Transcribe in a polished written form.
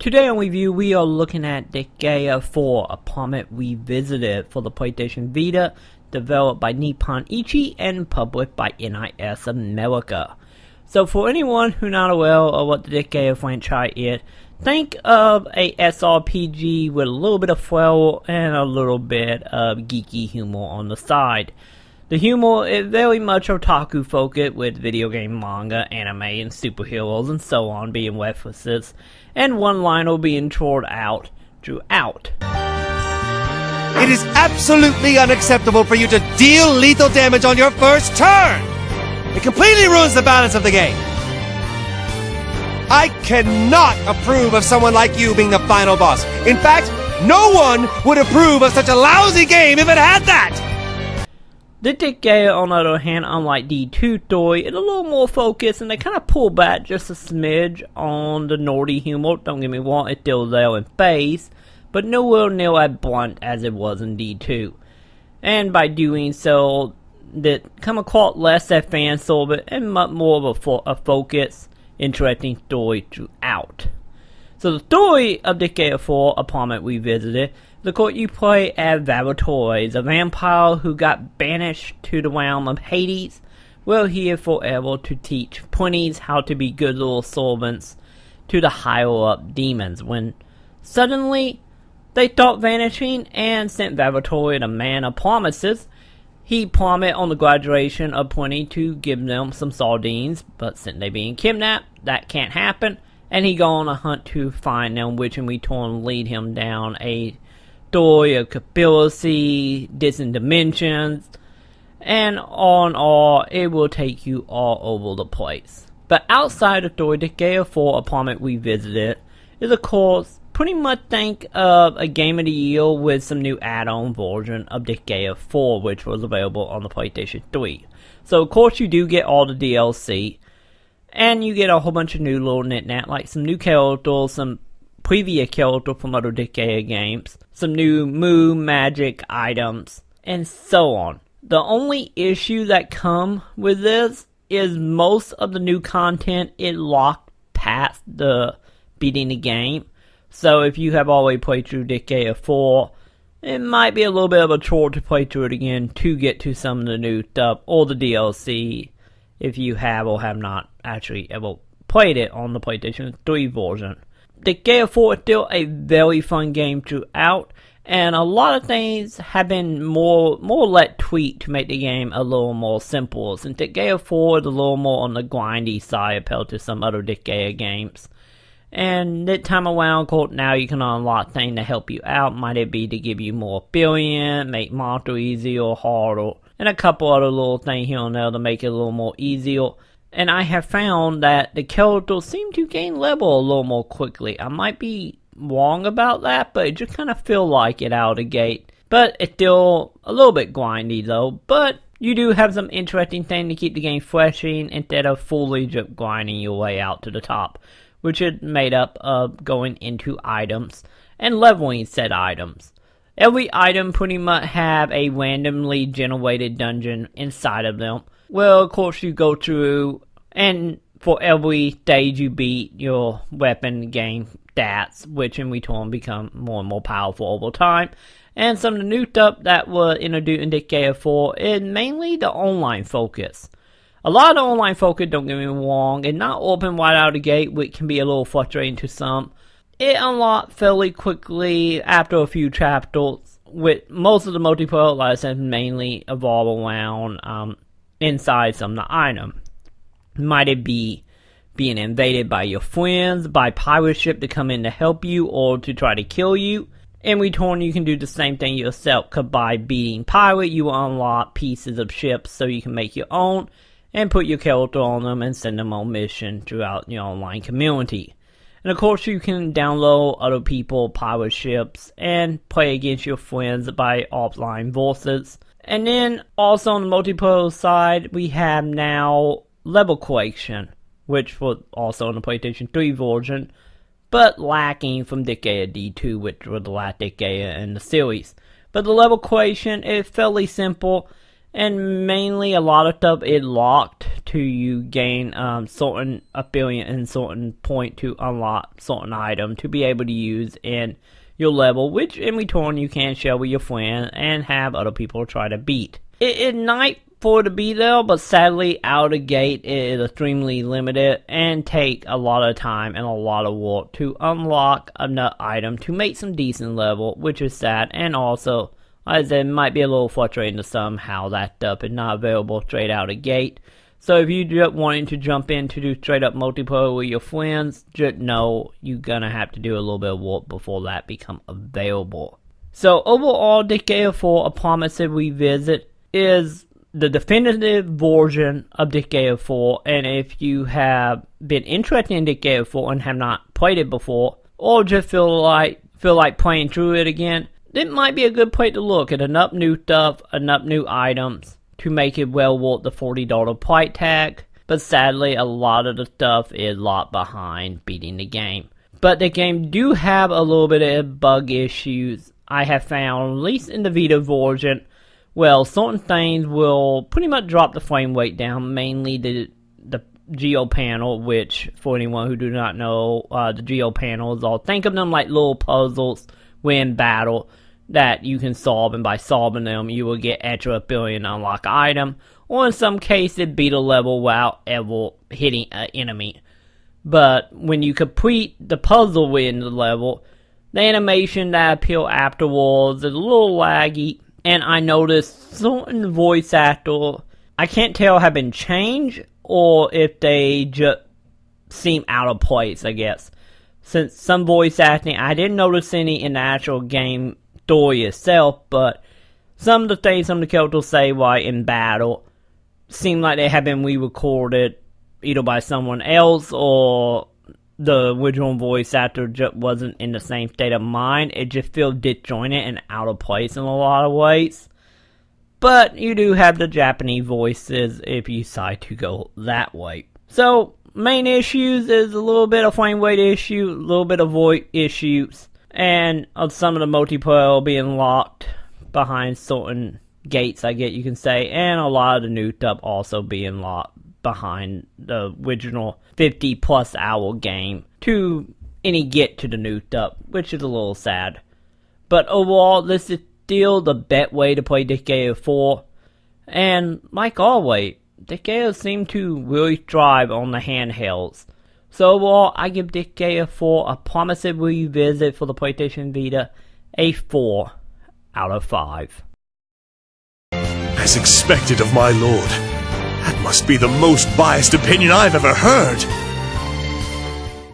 Today on review, we are looking at Disgaea 4, Apartment Revisited for the PlayStation Vita, developed by Nippon Ichi and published by NIS America. So for anyone who's not aware of what the Disgaea franchise is, think of a SRPG with a little bit of flair and a little bit of geeky humor on the side. The humor is very much otaku focused, with video game, manga, anime, and superheroes and so on being references, and one-liner being trolled out throughout. It is absolutely unacceptable for you to deal lethal damage on your first turn! It completely ruins the balance of the game. I cannot approve of someone like you being the final boss. In fact, no one would approve of such a lousy game if it had that! The Disgaea, on the other hand, unlike D2 story, is a little more focused, and they kind of pull back just a smidge on the naughty humor. Don't get me wrong, it's still there in phase, but nowhere near as blunt as it was in D2. And by doing so, they come across less as fan service and much more of a focused, interesting story throughout. So the story of Disgaea 4, Apartment Revisited, the court you play as Valvatore, a vampire who got banished to the realm of Hades, will here forever to teach plenties how to be good little servants to the higher up demons, when suddenly they start vanishing and sent Valvatore, the man of promises. He promised on the graduation of plenty to give them some sardines, but since they being kidnapped, that can't happen, and he go on a hunt to find them, which in return lead him down a story of conspiracy, distant dimensions, and on all, it will take you all over the place. But outside of story, Disgaea 4 Apartment Revisited is, of course, pretty much think of a game of the year with some new add-on version of Disgaea 4, which was available on the PlayStation 3. So of course you do get all the DLC, and you get a whole bunch of new little knick-knack, like some new characters, some previous characters from other Disgaea games, some new move, magic, items, and so on. The only issue that come with this is most of the new content is locked past the beating the game. So if you have already played through Disgaea 4, it might be a little bit of a chore to play through it again to get to some of the new stuff, or the DLC, if you have or have not actually ever played it on the PlayStation 3 version. Disgaea 4 is still a very fun game throughout, and a lot of things have been more or less tweaked to make the game a little more simple. Since Disgaea 4 is a little more on the grindy side compared to some other Disgaea games. And this time around, now you can unlock things to help you out. Might it be to give you more experience, make monster easier or harder, and a couple other little things here and there to make it a little more easier. And I have found that the characters seem to gain level a little more quickly. I might be wrong about that, but it just kind of feel like it out of the gate. But it's still a little bit grindy though. But you do have some interesting things to keep the game freshing instead of fully just grinding your way out to the top, which is made up of going into items and leveling said items. Every item pretty much have a randomly generated dungeon inside of them. Well, of course you go through, and for every stage you beat, your weapon gain stats, which in return become more and more powerful over time. And some of the new stuff that was introduced in Disgaea 4 is mainly the online focus. A lot of the online focus, don't get me wrong, is not open right out of the gate, which can be a little frustrating to some. It unlocked fairly quickly after a few chapters, with most of the multiplayer, like I said, mainly evolve around inside some of the item. Might it be being invaded by your friends, by pirate ship to come in to help you or to try to kill you. In return, you can do the same thing yourself, because by beating pirate, you will unlock pieces of ships so you can make your own and put your character on them and send them on mission throughout your online community. And of course you can download other people, pirate ships, and play against your friends by offline versus. And then also on the multiplayer side, we have now level collection, which was also on the PlayStation 3 version, but lacking from Disgaea D2, which was the last Disgaea in the series. But the level collection is fairly simple, and mainly a lot of stuff is locked to you gain certain affiliate and certain point to unlock certain item to be able to use in your level, which in return you can share with your friend and have other people try to beat. It is nice for it to be there, but sadly out of the gate it is extremely limited and take a lot of time and a lot of work to unlock enough item to make some decent level, which is sad. And also, as I said, it might be a little frustrating to some how that stuff is not available straight out of the gate. So if you just wanting to jump in to do straight up multiplayer with your friends, just know you're gonna have to do a little bit of work before that become available. So overall, Disgaea 4, A Promised Revisit is the definitive version of Disgaea 4, and if you have been interested in Disgaea 4 and have not played it before, or just feel like playing through it again, it might be a good place to look at enough new stuff, enough new items to make it well worth the $40 price tag, but sadly a lot of the stuff is locked behind beating the game. But the game do have a little bit of bug issues I have found, at least in the Vita version. Well, certain things will pretty much drop the frame rate down, mainly the geo panel, which for anyone who do not know, the geo panels, I'll think of them like little puzzles when battle that you can solve, and by solving them you will get extra ability to unlock an item, or in some cases beat a level without ever hitting an enemy. But when you complete the puzzle within the level, the animation that appear afterwards is a little laggy, and I noticed certain voice actors, I can't tell have been changed or if they just seem out of place, I guess. Since some voice acting, I didn't notice any in the actual game story itself, but some of the things some of the characters say while in battle seem like they have been re-recorded either by someone else or the original voice actor just wasn't in the same state of mind. It just feels disjointed and out of place in a lot of ways. But you do have the Japanese voices if you decide to go that way. So, main issues is a little bit of frame rate issue, a little bit of voice issues, and of some of the multiplayer being locked behind certain gates, I guess you can say, and a lot of the new stuff also being locked behind the original 50 plus hour game to any get to the new stuff, which is a little sad. But overall, this is still the best way to play Disgaea 4, and like always, Disgaea seems to really thrive on the handhelds. So overall, I give Disgaea 4 A Promised Revisit for the PlayStation Vita a 4 out of 5. As expected of my lord. That must be the most biased opinion I've ever heard.